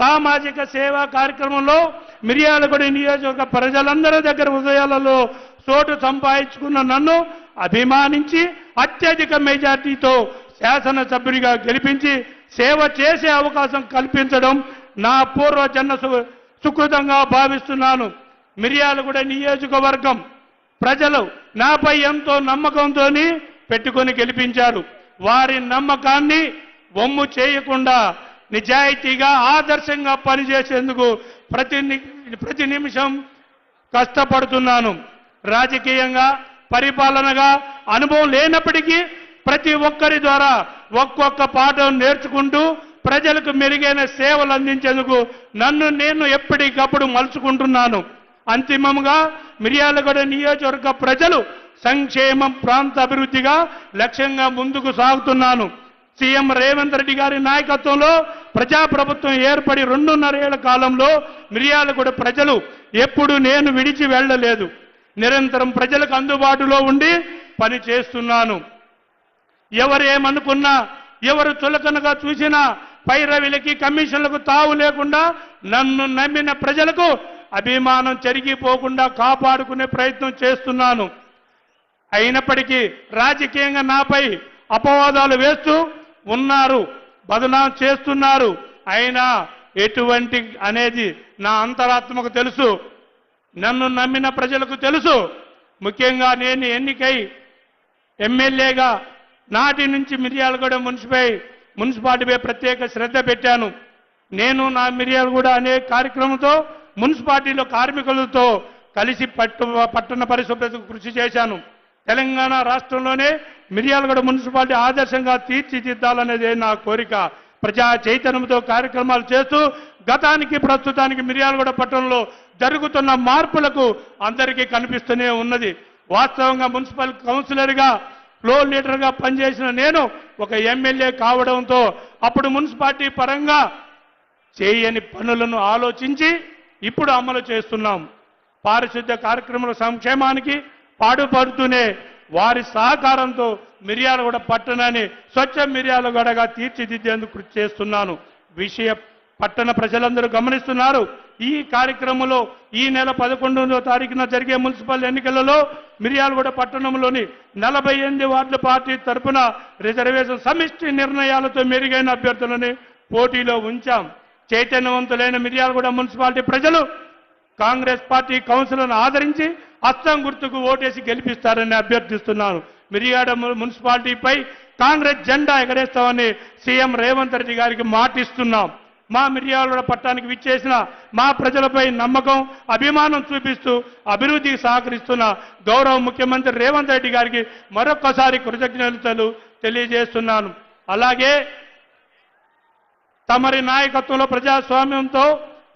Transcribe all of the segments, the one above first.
సామాజిక సేవా కార్యక్రమంలో మిర్యాలగూడ నియోజకవర్గ ప్రజలందరి దగ్గర హృదయాలలో చోటు సంపాదించుకున్న నన్ను అభిమానించి అత్యధిక మెజార్టీతో శాసనసభ్యునిగా గెలిపించి సేవ చేసే అవకాశం కల్పించడం నా పూర్వజన్మ సుకృతంగా భావిస్తున్నాను. మిర్యాలగూడ నియోజకవర్గం ప్రజలు నాపై ఎంతో నమ్మకంతో పెట్టుకొని గెలిపించారు. వారి నమ్మకాన్ని వమ్ము చేయకుండా నిజాయితీగా ఆదర్శంగా పనిచేసేందుకు ప్రతి నిమిషం కష్టపడుతున్నాను. రాజకీయంగా పరిపాలనగా అనుభవం లేనప్పటికీ ప్రతి ఒక్కరి ద్వారా ఒక్కొక్క పాఠం నేర్చుకుంటూ ప్రజలకు మెరుగైన సేవలు అందించేందుకు నన్ను నేను ఎప్పటికప్పుడు మలుచుకుంటున్నాను. అంతిమంగా మిర్యాలగూడ నియోజకవర్గ ప్రజలు సంక్షేమం ప్రాంత అభివృద్ధిగా లక్ష్యంగా ముందుకు సాగుతున్నాను. సీఎం రేవంత్ రెడ్డి గారి నాయకత్వంలో ప్రజాప్రభుత్వం ఏర్పడి 2.5 ఏళ్ల కాలంలో మిర్యాలగూడ ప్రజలు ఎప్పుడు నేను విడిచి వెళ్ళలేదు. నిరంతరం ప్రజలకు అందుబాటులో ఉండి పని చేస్తున్నాను. ఎవరేమనుకున్నా ఎవరు చులకనగా చూసినా పైరవిలకి కమిషన్లకు తావు లేకుండా నన్ను నమ్మిన ప్రజలకు అభిమానం చెరిగిపోకుండా కాపాడుకునే ప్రయత్నం చేస్తున్నాను. అయినప్పటికీ రాజకీయంగా నాపై అపవాదాలు వేస్తూ ఉన్నారు, బదనాం చేస్తున్నారు. అయినా ఎటువంటి అనేది నా అంతరాత్మకు తెలుసు, నన్ను నమ్మిన ప్రజలకు తెలుసు. ముఖ్యంగా నేను ఎన్నికై ఎమ్మెల్యేగా నాటి నుంచి మిర్యాలగూడ మున్సిపాలిటీపై ప్రత్యేక శ్రద్ధ పెట్టాను. నేను నా మిర్యాలగూడ అనే కార్యక్రమంతో మున్సిపాలిటీలో కార్మికులతో కలిసి పట్టణ పరిశుభ్రతకు కృషి చేశాను. తెలంగాణ రాష్ట్రంలోనే మిర్యాలగూడ మున్సిపాలిటీ ఆదర్శంగా తీర్చిదిద్దాలనేదే నా కోరిక. ప్రజా చైతన్యంతో కార్యక్రమాలు చేస్తూ గతానికి ప్రస్తుతానికి మిర్యాలగూడ పట్టణంలో జరుగుతున్న మార్పులకు అందరికీ కనిపిస్తూనే ఉన్నది. వాస్తవంగా మున్సిపల్ కౌన్సిలర్గా ఫ్లోర్ లీడర్గా పనిచేసిన నేను ఒక ఎమ్మెల్యే కావడంతో అప్పుడు మున్సిపాలిటీ పరంగా చేయని పనులను ఆలోచించి ఇప్పుడు అమలు చేస్తున్నాం. పారిశుద్ధ్య కార్యక్రమాల సంక్షేమానికి పాటుపడుతూనే వారి సహకారంతో మిర్యాలగూడ పట్టణాన్ని స్వచ్ఛ మిర్యాలగూడగా తీర్చిదిద్దేందుకు కృషి చేస్తున్నాను. పట్టణ ప్రజలందరూ గమనిస్తున్నారు. ఈ కార్యక్రమంలో ఈ నెల 11వ తారీఖున జరిగే మున్సిపల్ ఎన్నికలలో మిర్యాలగూడ పట్టణంలోని 48 వార్డుల పార్టీ తరఫున రిజర్వేషన్ సమిష్టి నిర్ణయాలతో మెరుగైన అభ్యర్థులని పోటీలో ఉంచాం. చైతన్యవంతులైన మిర్యాలగూడ మున్సిపాలిటీ ప్రజలు కాంగ్రెస్ పార్టీ కౌన్సిలర్ను ఆదరించి హస్తం గుర్తుకు ఓటేసి గెలిపిస్తారని అభ్యర్థిస్తున్నాను. మిర్యాలగూడ మున్సిపాలిటీపై కాంగ్రెస్ జెండా ఎగరేస్తామని సీఎం రేవంత్ రెడ్డి గారికి మాటిస్తున్నాం. మా మిర్యాలగూడ పట్టణానికి విచ్చేసిన మా ప్రజలపై నమ్మకం అభిమానం చూపిస్తూ అభివృద్ధికి సహకరిస్తున్న గౌరవ ముఖ్యమంత్రి రేవంత్ రెడ్డి గారికి మరొక్కసారి కృతజ్ఞతలు తెలియజేస్తున్నాను. అలాగే తమరి నాయకత్వంలో ప్రజాస్వామ్యంతో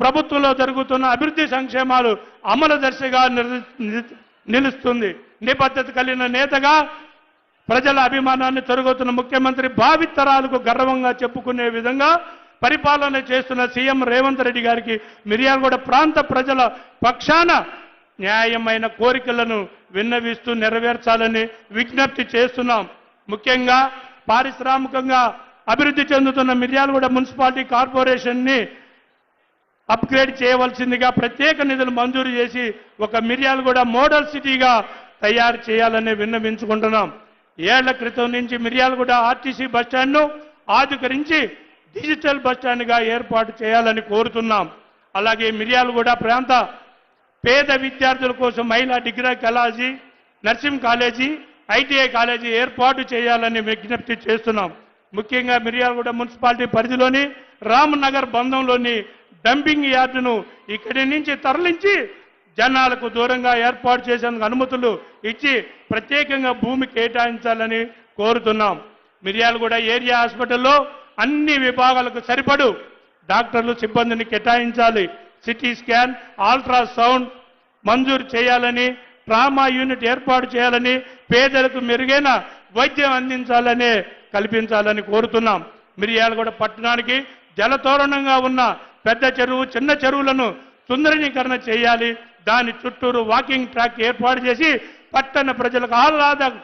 ప్రభుత్వంలో జరుగుతున్న అభివృద్ధి సంక్షేమాలు అమలు దర్శగా నిలుస్తుంది. నిబద్ధత కలిగిన నేతగా ప్రజల అభిమానాన్ని తొలగుతున్న ముఖ్యమంత్రి భావితరాలకు గర్వంగా చెప్పుకునే విధంగా పరిపాలన చేస్తున్న సీఎం రేవంత్ రెడ్డి గారికి మిర్యాలగూడ ప్రాంత ప్రజల పక్షాన న్యాయమైన కోరికలను విన్నవిస్తూ నెరవేర్చాలని విజ్ఞప్తి చేస్తున్నాం. ముఖ్యంగా పారిశ్రామికంగా అభివృద్ధి చెందుతున్న మిర్యాలగూడ మున్సిపాలిటీ కార్పొరేషన్ని అప్గ్రేడ్ చేయవలసిందిగా ప్రత్యేక నిధులు మంజూరు చేసి ఒక మిర్యాలగూడ మోడల్ సిటీగా తయారు చేయాలని విన్నవించుకుంటున్నాం. ఏళ్ల క్రితం నుంచి మిర్యాలగూడ ఆర్టీసీ బస్టాండ్ను ఆధుకరించి డిజిటల్ బస్టాండ్గా ఏర్పాటు చేయాలని కోరుతున్నాం. అలాగే మిర్యాలగూడ ప్రాంత పేద విద్యార్థుల కోసం మహిళా degree college, nursing college, ITI college ఏర్పాటు చేయాలని విజ్ఞప్తి చేస్తున్నాం. ముఖ్యంగా మిర్యాలగూడ మున్సిపాలిటీ పరిధిలోని రామ్నగర్ బంధంలోని డంపింగ్ యార్డును ఇక్కడి నుంచి తరలించి జనాలకు దూరంగా ఏర్పాటు చేసేందుకు అనుమతులు ఇచ్చి ప్రత్యేకంగా భూమి కేటాయించాలని కోరుతున్నాం. మిర్యాలగూడ ఏరియా హాస్పిటల్లో అన్ని విభాగాలకు సరిపడు డాక్టర్లు సిబ్బందిని కేటాయించాలి. సిటీ స్కాన్, అల్ట్రాసౌండ్ మంజూరు చేయాలని, ట్రామా యూనిట్ ఏర్పాటు చేయాలని, పేదలకు మెరుగైన వైద్యం అందించాలని కల్పించాలని కోరుతున్నాం. మిర్యాలగూడ పట్టణానికి జలతోరణంగా ఉన్న పెద్ద చెరువు, చిన్న చెరువులను సుందరీకరణ చేయాలి. దాని చుట్టూరు వాకింగ్ ట్రాక్ ఏర్పాటు చేసి పట్టణ ప్రజలకు ఆహ్లాదం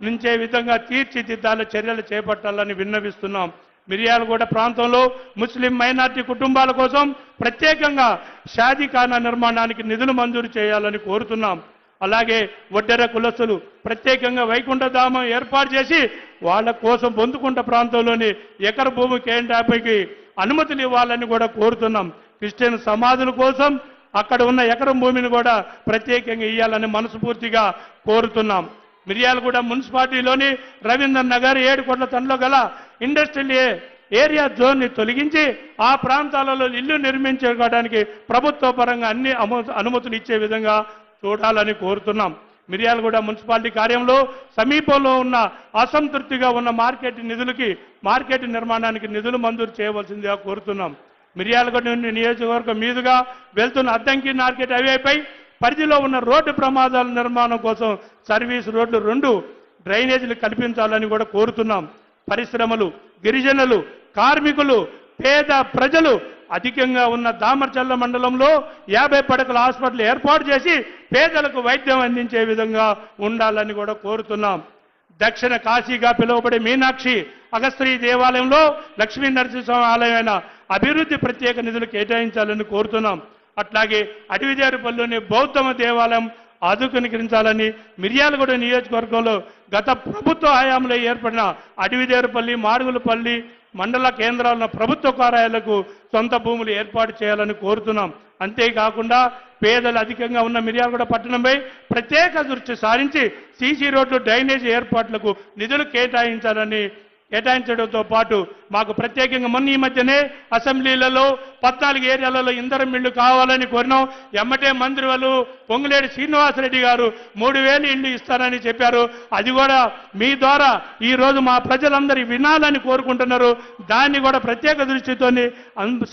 నుంచే విధంగా తీర్చిదిద్దాల చర్యలు చేపట్టాలని విన్నవిస్తున్నాం. మిర్యాలగూడ ప్రాంతంలో ముస్లిం మైనార్టీ కుటుంబాల కోసం ప్రత్యేకంగా షాదీఖానా నిర్మాణానికి నిధులు మంజూరు చేయాలని కోరుతున్నాం. అలాగే ఒడ్డెర కులస్తులు ప్రత్యేకంగా వైకుంఠధామం ఏర్పాటు చేసి వాళ్ళ కోసం బొందుకుంట ప్రాంతంలోని ఎకర భూమి కేటాయింపుకి అనుమతులు ఇవ్వాలని కూడా కోరుతున్నాం. క్రిస్టియన్ సమాధుల కోసం అక్కడ ఉన్న ఎకరం భూమిని కూడా ప్రత్యేకంగా ఇవ్వాలని మనస్ఫూర్తిగా కోరుతున్నాం. మిర్యాలగూడ మున్సిపాలిటీలోని రవీంద్ర నగర్ 7 కోట్ల టన్నుల గల ఇండస్ట్రియల్ ఏరియా జోన్ని తొలగించి ఆ ప్రాంతాలలో ఇల్లు నిర్మించుకోవడానికి ప్రభుత్వ పరంగా అన్ని అనుమతులు ఇచ్చే విధంగా చూడాలని కోరుతున్నాం. మిర్యాలగూడ మున్సిపాలిటీ కార్యంలో సమీపంలో ఉన్న అసంతృప్తిగా ఉన్న మార్కెట్ నిర్మాణానికి నిధులు మంజూరు చేయవలసిందిగా కోరుతున్నాం. మిర్యాలగూడ నియోజకవర్గం మీదుగా వెళ్తున్న అద్దంకి మార్కెట్ హైవేపై పరిధిలో ఉన్న రోడ్డు ప్రమాదాల నిర్మాణం కోసం సర్వీస్ రోడ్లు 2 డ్రైనేజీలు కల్పించాలని కూడా కోరుతున్నాం. పరిశ్రమలు, గిరిజనులు, కార్మికులు, పేద ప్రజలు అధికంగా ఉన్న దామర్చల్ల మండలంలో 50 పడకల హాస్పిటల్ ఏర్పాటు చేసి పేదలకు వైద్యం అందించే విధంగా ఉండాలని కూడా కోరుతున్నాం. దక్షిణ కాశీగా పిలువబడే మీనాక్షి అగస్త్రీ దేవాలయంలో లక్ష్మీ నరసింహస్వామి ఆలయమైన అభివృద్ధి ప్రత్యేక నిధులు కేటాయించాలని కోరుతున్నాం. అట్లాగే అడవిదేరుపల్లిలోని బౌద్ధమ దేవాలయం ఆధునీకరించాలని మిర్యాలగూడ నియోజకవర్గంలో గత ప్రభుత్వ హయాంలో ఏర్పడిన అడవిదేరుపల్లి, మాడుగులపల్లి మండల కేంద్రాల ప్రభుత్వ కార్యాలయాలకు సొంత భూములు ఏర్పాటు చేయాలని కోరుతున్నాం. అంతేకాకుండా పేదలు అధికంగా ఉన్న మిర్యాలగూడ పట్టణంపై ప్రత్యేక దృష్టి సారించి సీసీ రోడ్లు, డ్రైనేజీ ఏర్పాట్లకు నిధులు కేటాయించడంతో పాటు మాకు ప్రత్యేకంగా మొన్న ఈ మధ్యనే అసెంబ్లీలలో 14 ఏరియాలలో ఇంధనం ఇళ్లు కావాలని కోరినాం. ఎమ్మటే మంత్రి వాళ్ళు పొంగులేటి శ్రీనివాసరెడ్డి గారు 3000 ఇళ్లు ఇస్తారని చెప్పారు. అది కూడా మీ ద్వారా ఈ రోజు మా ప్రజలందరూ వినాలని కోరుకుంటున్నారు. దాన్ని కూడా ప్రత్యేక దృష్టితోని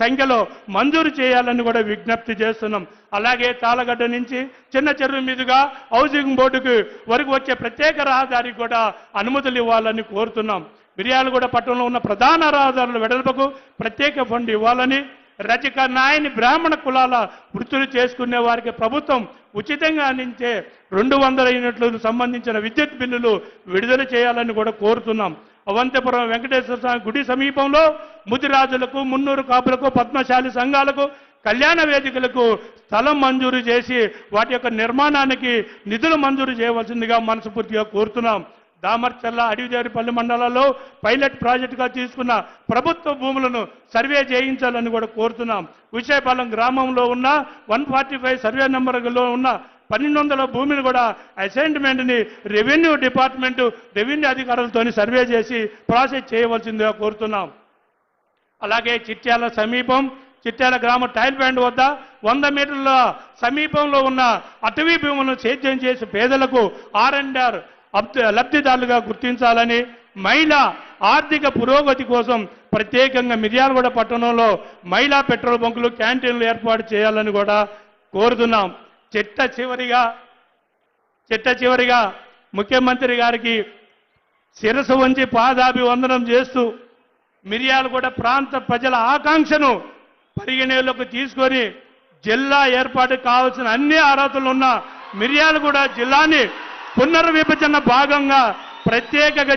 సంఖ్యలో మంజూరు చేయాలని కూడా విజ్ఞప్తి చేస్తున్నాం. అలాగే తాళగడ్డ నుంచి చిన్న చెరువు మీదుగా హౌసింగ్ బోర్డుకు వరకు వచ్చే ప్రత్యేక రహదారికి కూడా అనుమతులు ఇవ్వాలని కోరుతున్నాం. మిర్యాలగూడ పట్టణంలో ఉన్న ప్రధాన రహదారుల వెడల్పుకు ప్రత్యేక ఫండ్ ఇవ్వాలని, రజక, నాయని, బ్రాహ్మణ కులాల వృత్తులు చేసుకునే వారికి ప్రభుత్వం ఉచితంగా అందించే 200 యూనిట్లకు సంబంధించిన విద్యుత్ బిల్లులు విడుదల చేయాలని కూడా కోరుతున్నాం. అవంతిపురం వెంకటేశ్వర స్వామి గుడి సమీపంలో ముదిరాజులకు, మున్నూరు కాపులకు, పద్మశాలి సంఘాలకు, కళ్యాణ వేదికలకు స్థలం మంజూరు చేసి వాటి యొక్క నిర్మాణానికి నిధులు మంజూరు చేయవలసిందిగా మనస్ఫూర్తిగా కోరుతున్నాం. దామర్చల్ల, అడవిదేరుపల్లి మండలాల్లో పైలట్ ప్రాజెక్టుగా తీసుకున్న ప్రభుత్వ భూములను సర్వే చేయించాలని కూడా కోరుతున్నాం. విశాఖపాలెం గ్రామంలో ఉన్న 145 సర్వే నెంబర్లో ఉన్న 1200 భూమిని కూడా అసైన్మెంట్ని రెవెన్యూ డిపార్ట్మెంటు, రెవెన్యూ అధికారులతో సర్వే చేసి ప్రాసెస్ చేయవలసిందిగా కోరుతున్నాం. అలాగే చిట్యాల గ్రామ టైల్ బ్యాండ్ వద్ద 100 మీటర్ల సమీపంలో ఉన్న అటవీ భూములను సేద్యం చేసి పేదలకు R&R లబ్ధిదారులుగా గుర్తించాలని, మహిళా ఆర్థిక పురోగతి కోసం ప్రత్యేకంగా మిర్యాలగూడ పట్టణంలో మహిళా పెట్రోల్ బంకులు, క్యాంటీన్లు ఏర్పాటు చేయాలని కూడా కోరుతున్నాం. చిట్ట చివరిగా ముఖ్యమంత్రి గారికి శిరసు వంచి పాదాభివందనం చేస్తూ మిర్యాలగూడ ప్రాంత ప్రజల ఆకాంక్షను పరిగణలోకి తీసుకొని జిల్లా ఏర్పాటు కావాల్సిన అన్ని అర్హతలు ఉన్న మిర్యాలగూడ జిల్లాని పునర్విభజన భాగంగా ప్రత్యేకంగా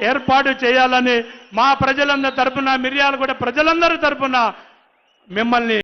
ఏర్పాటు చేయాలని మా ప్రజలందరి తరపున, మిర్యాలగూడ ప్రజలందరి తరపున మిమ్మల్ని